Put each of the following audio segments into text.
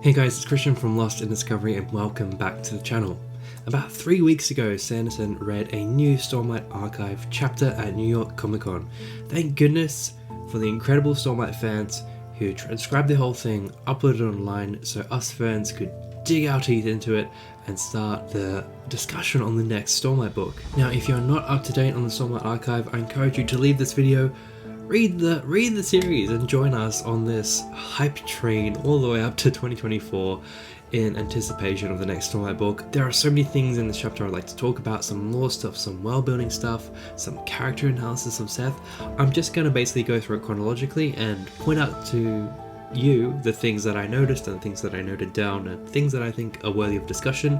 Hey guys, it's Christian from Lost in Discovery and welcome back to the channel. About 3 weeks ago, Sanderson read a new Stormlight Archive chapter at New York Comic Con. Thank goodness for the incredible Stormlight fans who transcribed the whole thing, uploaded it online so us fans could dig our teeth into it and start the discussion on the next Stormlight book. Now, if you're not up to date on the Stormlight Archive, I encourage you to leave this video, read the series and join us on this hype train all the way up to 2024 in anticipation of the next Stormlight book. There are so many things in this chapter I'd like to talk about, some lore stuff, some world building stuff, some character analysis of Szeth. I'm just going to basically go through it chronologically and point out to you the things that I noticed and things that I noted down and things that I think are worthy of discussion.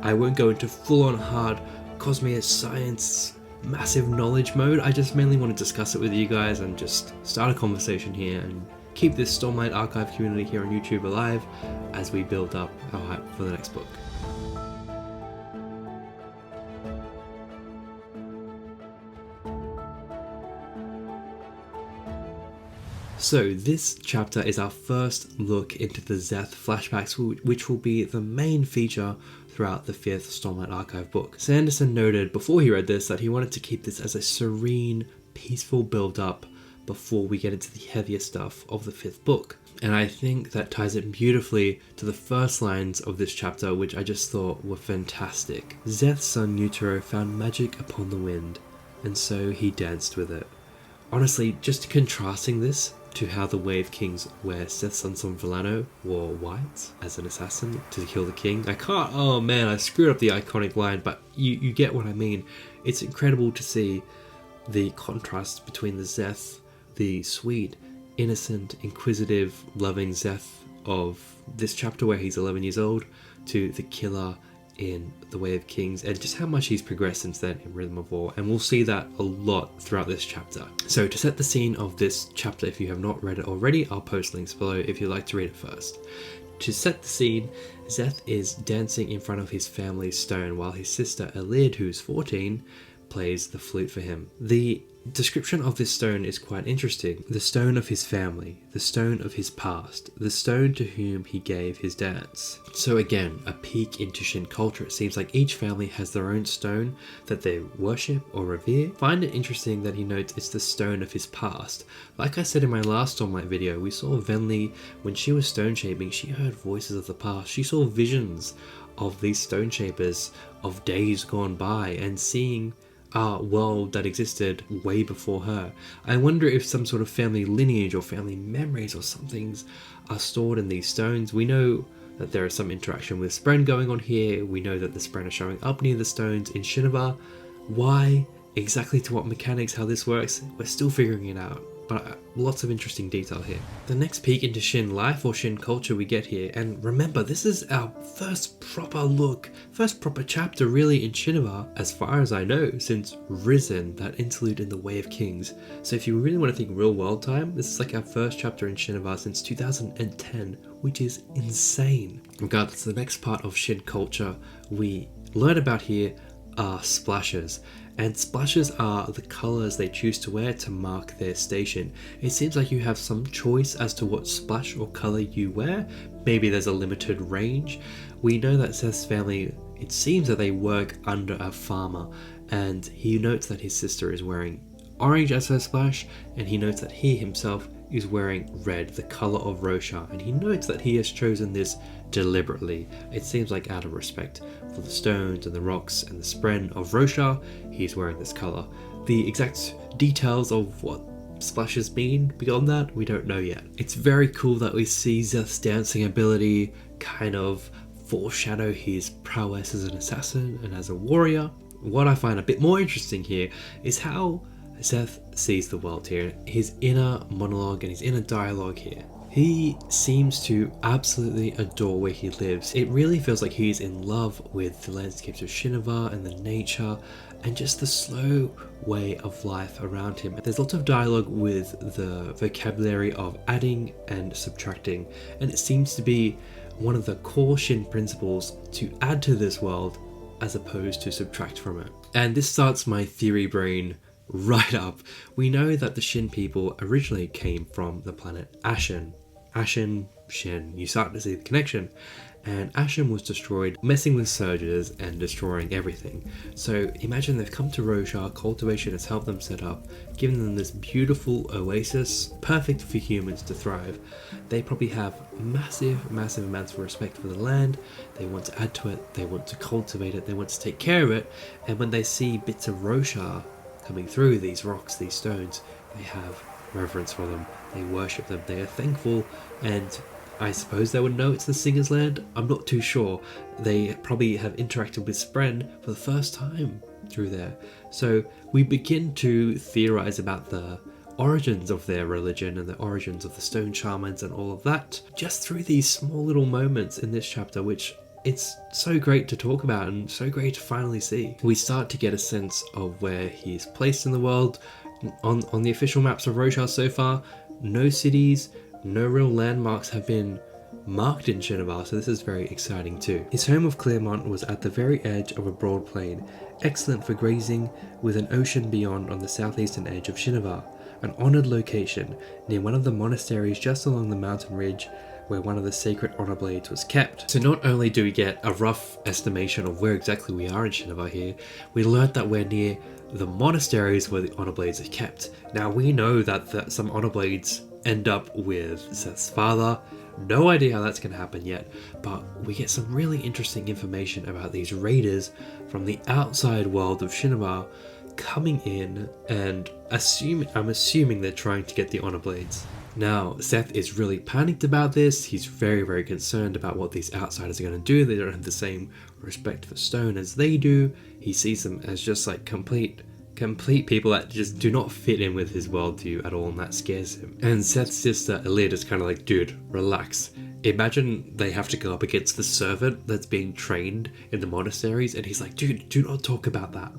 I won't go into full-on hard cosmere science massive knowledge mode. I just mainly want to discuss it with you guys and just start a conversation here and keep this Stormlight Archive community here on YouTube alive as we build up our hype for the next book. So this chapter is our first look into the Szeth flashbacks, which will be the main feature throughout the 5th Stormlight Archive book. Sanderson noted before he read this that he wanted to keep this as a serene, peaceful build-up before we get into the heavier stuff of the 5th book. And I think that ties it beautifully to the first lines of this chapter, which I just thought were fantastic. Szeth's son Nutero found magic upon the wind, and so he danced with it. Honestly, just contrasting this to how the Wave Kings, where Szeth's son Villano wore white as an assassin to kill the king. Oh man, I screwed up the iconic line, but you get what I mean. It's incredible to see the contrast between the Szeth, the sweet, innocent, inquisitive, loving Szeth of this chapter where he's 11 years old, to the killer in the Way of Kings, and just how much he's progressed since then in Rhythm of War, and we'll see that a lot throughout this chapter. So to set the scene of this chapter, if you have not read it already, I'll post links below if you'd like to read it first. To set the scene, Szeth is dancing in front of his family's stone while his sister Elid, who's 14, plays the flute for him. The description of this stone is quite interesting. The stone of his family, the stone of his past, the stone to whom he gave his dance. So again, a peek into Shin culture. It seems like each family has their own stone that they worship or revere. Find it interesting that he notes it's the stone of his past. Like I said in my last Stormlight video, we saw Venli, when she was stone shaping, she heard voices of the past. She saw visions of these stone shapers of days gone by and seeing a world that existed way before her. I wonder if some sort of family lineage or family memories or somethings are stored in these stones. We know that there is some interaction with Spren going on here. We know that the Spren are showing up near the stones in Shinovar. Why? Exactly to what mechanics, how this works, we're still figuring it out. But lots of interesting detail here. The next peek into Shin life or Shin culture we get here, and remember, this is our first proper look, first proper chapter really in Shinovar, as far as I know, since Risen, that interlude in the Way of Kings. So if you really want to think real world time, this is like our first chapter in Shinovar since 2010, which is insane. Regardless, the next part of Shin culture we learn about here are splashes. And splashes are the colours they choose to wear to mark their station. It seems like you have some choice as to what splash or colour you wear. Maybe there's a limited range. We know that Szeth's family, it seems that they work under a farmer, and he notes that his sister is wearing orange as her splash, and he notes that he himself is wearing red, the colour of Roshar, and he notes that he has chosen this deliberately. It seems like out of respect for the stones and the rocks and the Spren of Roshar, he's wearing this colour. The exact details of what splashes mean beyond that, we don't know yet. It's very cool that we see Szeth's dancing ability kind of foreshadow his prowess as an assassin and as a warrior. What I find a bit more interesting here is how Szeth sees the world here, his inner monologue and his inner dialogue here. He seems to absolutely adore where he lives. It really feels like he's in love with the landscapes of Shinovar and the nature and just the slow way of life around him. There's lots of dialogue with the vocabulary of adding and subtracting, and it seems to be one of the core Shin principles to add to this world as opposed to subtract from it. And this starts my theory brain right up. We know that the Shin people originally came from the planet Ashen, Shin. You start to see the connection. And Asham was destroyed, messing with surges and destroying everything. So imagine they've come to Roshar, cultivation has helped them set up, giving them this beautiful oasis, perfect for humans to thrive. They probably have massive amounts of respect for the land, they want to add to it, they want to cultivate it, they want to take care of it, and when they see bits of Roshar coming through, these rocks, these stones, they have reverence for them, they worship them, they are thankful, and I suppose they would know it's the Singer's Land. I'm not too sure. They probably have interacted with Spren for the first time through there. So we begin to theorize about the origins of their religion and the origins of the stone shamans and all of that, just through these small little moments in this chapter, which it's so great to talk about and so great to finally see. We start to get a sense of where he's placed in the world. On the official maps of Roshar so far, no cities, no real landmarks have been marked in Shinovar, so this is very exciting too. His home of Claremont was at the very edge of a broad plain, excellent for grazing, with an ocean beyond on the southeastern edge of Shinovar, an honoured location near one of the monasteries just along the mountain ridge where one of the sacred honor blades was kept. So not only do we get a rough estimation of where exactly we are in Shinovar here, we learnt that we're near the monasteries where the honor blades are kept. Now we know that some honor blades end up with Szeth's father. No idea how that's going to happen yet, but we get some really interesting information about these raiders from the outside world of Shinovar coming in, and I'm assuming they're trying to get the honor blades. Now, Szeth is really panicked about this. He's very concerned about what these outsiders are going to do. They don't have the same respect for stone as they do. He sees them as just like complete people that just do not fit in with his worldview at all, and that scares him. And Szeth's sister Elid is kind of like, dude, relax. Imagine they have to go up against the servant that's being trained in the monasteries, and he's like, dude, do not talk about that.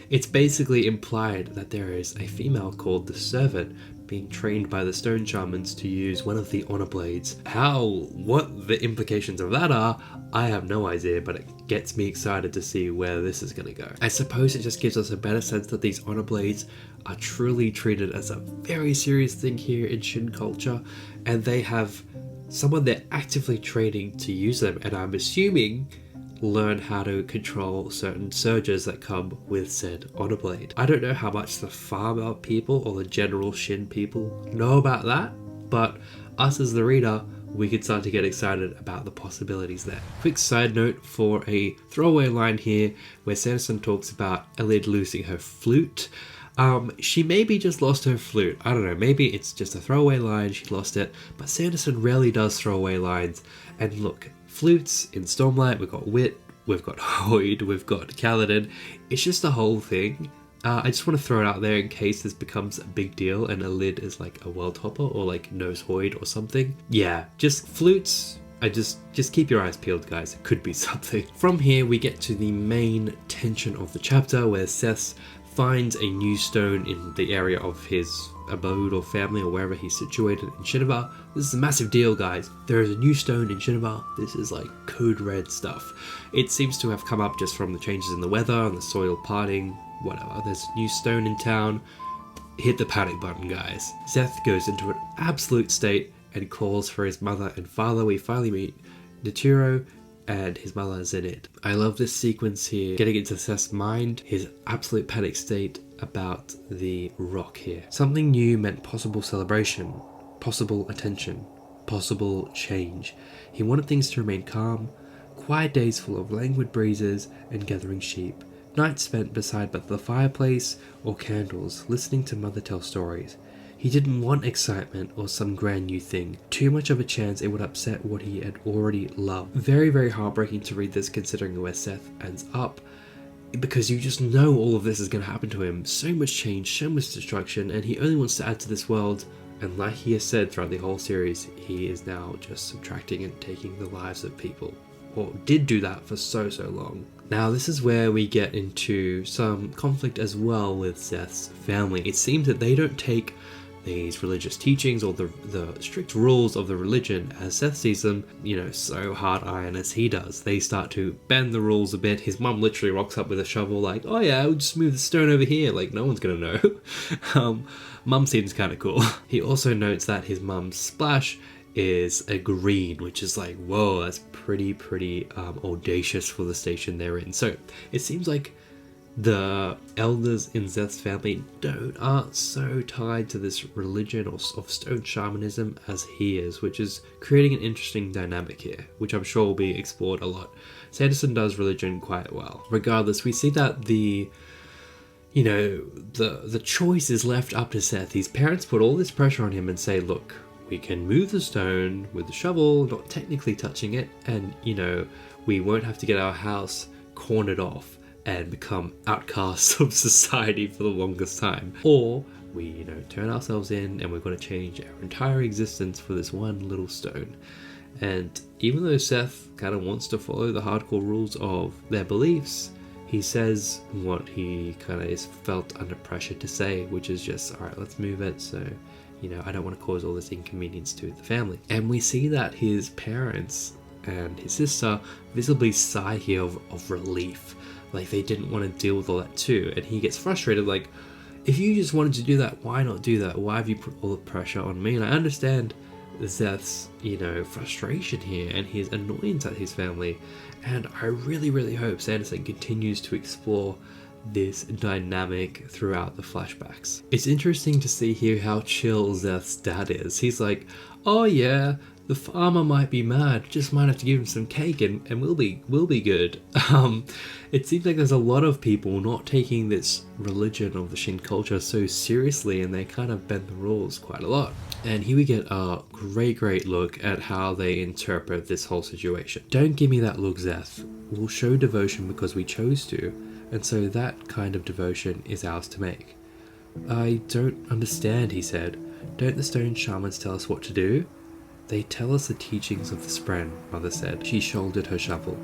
It's basically implied that there is a female called the servant being trained by the stone shamans to use one of the honor blades. What the implications of that are, I have no idea, but it gets me excited to see where this is going to go. I suppose it just gives us a better sense that these honor blades are truly treated as a very serious thing here in Shin culture, and they have someone they're actively training to use them, and I'm assuming learn how to control certain surges that come with said honor blade. I don't know how much the farmer people or the general Shin people know about that, but us as the reader, we could start to get excited about the possibilities there. Quick side note for a throwaway line here where Sanderson talks about Elid losing her flute. She maybe just lost her flute. I don't know, maybe it's just a throwaway line, she lost it, but Sanderson rarely does throwaway lines. And look, flutes in Stormlight, we've got Wit, we've got Hoyd, we've got Kaladin. It's just the whole thing. I just want to throw it out there in case this becomes a big deal and Elid is like a world hopper or like knows Hoyd or something. Yeah, just flutes. Just keep your eyes peeled, guys. It could be something. From here, we get to the main tension of the chapter where Szeth finds a new stone in the area of his abode or family or wherever he's situated in Shinovar. This is a massive deal, guys. There is a new stone in Shinovar. This is like code red stuff. It seems to have come up just from the changes in the weather and the soil parting, whatever. There's a new stone in town. Hit the panic button, guys. Szeth goes into an absolute state and calls for his mother and father. We finally meet Naturo and his mother Zenit. I love this sequence here, getting into Szeth's mind, his absolute panic state about the rock here. Something new meant possible celebration, possible attention, possible change. He wanted things to remain calm, quiet days full of languid breezes and gathering sheep, nights spent beside the fireplace or candles, listening to mother tell stories. He didn't want excitement or some grand new thing. Too much of a chance it would upset what he had already loved. Very heartbreaking to read this, considering where Szeth ends up, because you just know all of this is going to happen to him. So much change, so much destruction, and he only wants to add to this world. And like he has said throughout the whole series, he is now just subtracting and taking the lives of people, or did do that for so long. Now this is where we get into some conflict as well with Szeth's family. It seems that they don't take these religious teachings or the strict rules of the religion as Szeth sees them, so hard iron as he does. They start to bend the rules a bit. His mum literally rocks up with a shovel like, oh yeah, I'll just move the stone over here, like no one's gonna know. Mum seems kind of cool. He also notes that his mum's splash is a green, which is like, whoa, that's pretty audacious for the station they're in. So it seems like the elders in Szeth's family aren't so tied to this religion of stone shamanism as he is, which is creating an interesting dynamic here, which I'm sure will be explored a lot. Sanderson does religion quite well. Regardless, we see that the choice is left up to Szeth. His parents put all this pressure on him and say, look, we can move the stone with the shovel, not technically touching it, and we won't have to get our house cornered off and become outcasts of society for the longest time. Or we, turn ourselves in and we're going to change our entire existence for this one little stone. And even though Szeth kind of wants to follow the hardcore rules of their beliefs, he says what he kind of is felt under pressure to say, which is just, all right, let's move it. So, I don't want to cause all this inconvenience to the family. And we see that his parents and his sister visibly sigh here of relief. Like they didn't want to deal with all that too. And he gets frustrated, like, if you just wanted to do that, why not do that? Why have you put all the pressure on me? And I understand Szeth's, frustration here and his annoyance at his family. And I really hope Sanderson continues to explore this dynamic throughout the flashbacks. It's interesting to see here how chill Szeth's dad is. He's like, oh yeah, the farmer might be mad, just might have to give him some cake and we'll be good. It seems like there's a lot of people not taking this religion of the Shin culture so seriously, and they kind of bend the rules quite a lot. And here we get a great look at how they interpret this whole situation. Don't give me that look, Szeth. We'll show devotion because we chose to, and so that kind of devotion is ours to make. I don't understand, he said. Don't the stone shamans tell us what to do? They tell us the teachings of the Spren, Mother said. She shouldered her shovel.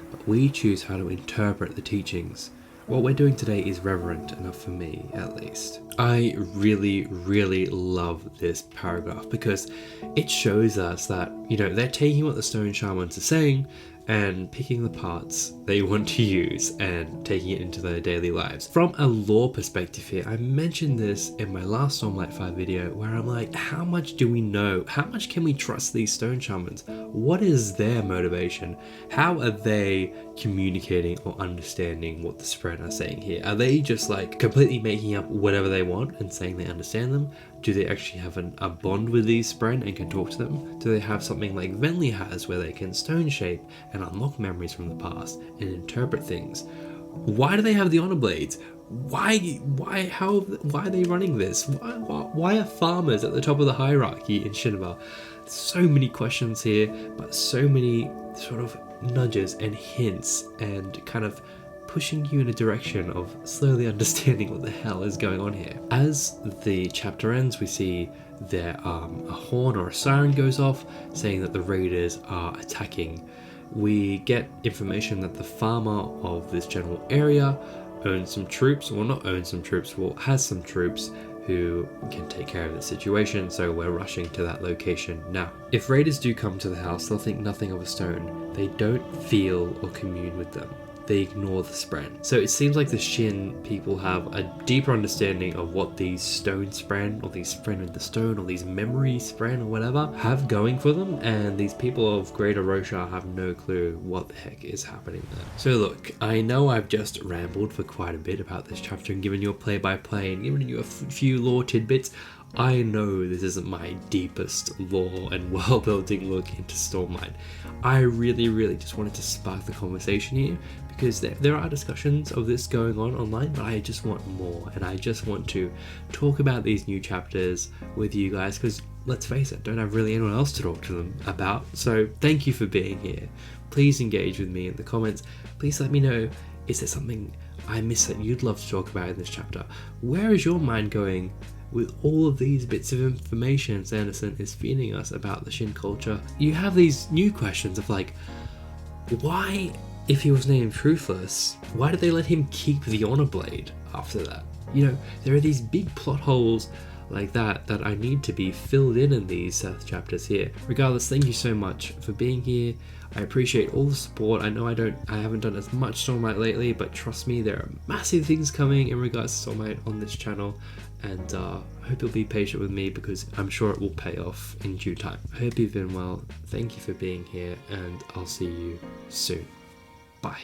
But we choose how to interpret the teachings. What we're doing today is reverent enough for me, at least. I really love this paragraph because it shows us that, they're taking what the stone shamans are saying and picking the parts they want to use and taking it into their daily lives. From a lore perspective here, I mentioned this in my last Stormlight 5 video where I'm like, how much do we know? How much can we trust these stone shamans? What is their motivation? How are they communicating or understanding what the Spren are saying here? Are they just like completely making up whatever they want and saying they understand them? Do they actually have a bond with these Spren and can talk to them? Do they have something like Venli has where they can stone shape and unlock memories from the past and interpret things? Why do they have the honor blades? Why are they running this? Why are farmers at the top of the hierarchy in Shinovar? So many questions here, but so many sort of nudges and hints and kind of pushing you in a direction of slowly understanding what the hell is going on here. As the chapter ends, we see there a horn or a siren goes off saying that the raiders are attacking. We get information that the farmer of this general area owns some troops, or not owns some troops, well, has some troops who can take care of the situation, so we're rushing to that location now. If raiders do come to the house, they'll think nothing of a stone. They don't feel or commune with them. They ignore the Spren. So it seems like the Shin people have a deeper understanding of what these stone Spren, or these Spren in the stone, or these memory Spren, or whatever, have going for them, and these people of Greater Roshar have no clue what the heck is happening there. So look, I know I've just rambled for quite a bit about this chapter and given you a play-by-play and given you a few lore tidbits. I know this isn't my deepest lore and world-building look into Stormlight. I really just wanted to spark the conversation here because there are discussions of this going on online, but I just want more, and I just want to talk about these new chapters with you guys because, let's face it, don't have really anyone else to talk to them about. So thank you for being here. Please engage with me in the comments. Please let me know, is there something I missed that you'd love to talk about in this chapter? Where is your mind going with all of these bits of information Sanderson is feeding us about the Shin culture? You have these new questions of like, why, if he was named Truthless, why did they let him keep the honor blade after that? There are these big plot holes like that I need to be filled in these Szeth chapters here. Regardless, thank you so much for being here. I appreciate all the support. I know I haven't done as much Stormlight lately, but trust me, there are massive things coming in regards to Stormlight on this channel, and I hope you'll be patient with me because I'm sure it will pay off in due time. I hope you've been well. Thank you for being here, and I'll see you soon. Bye.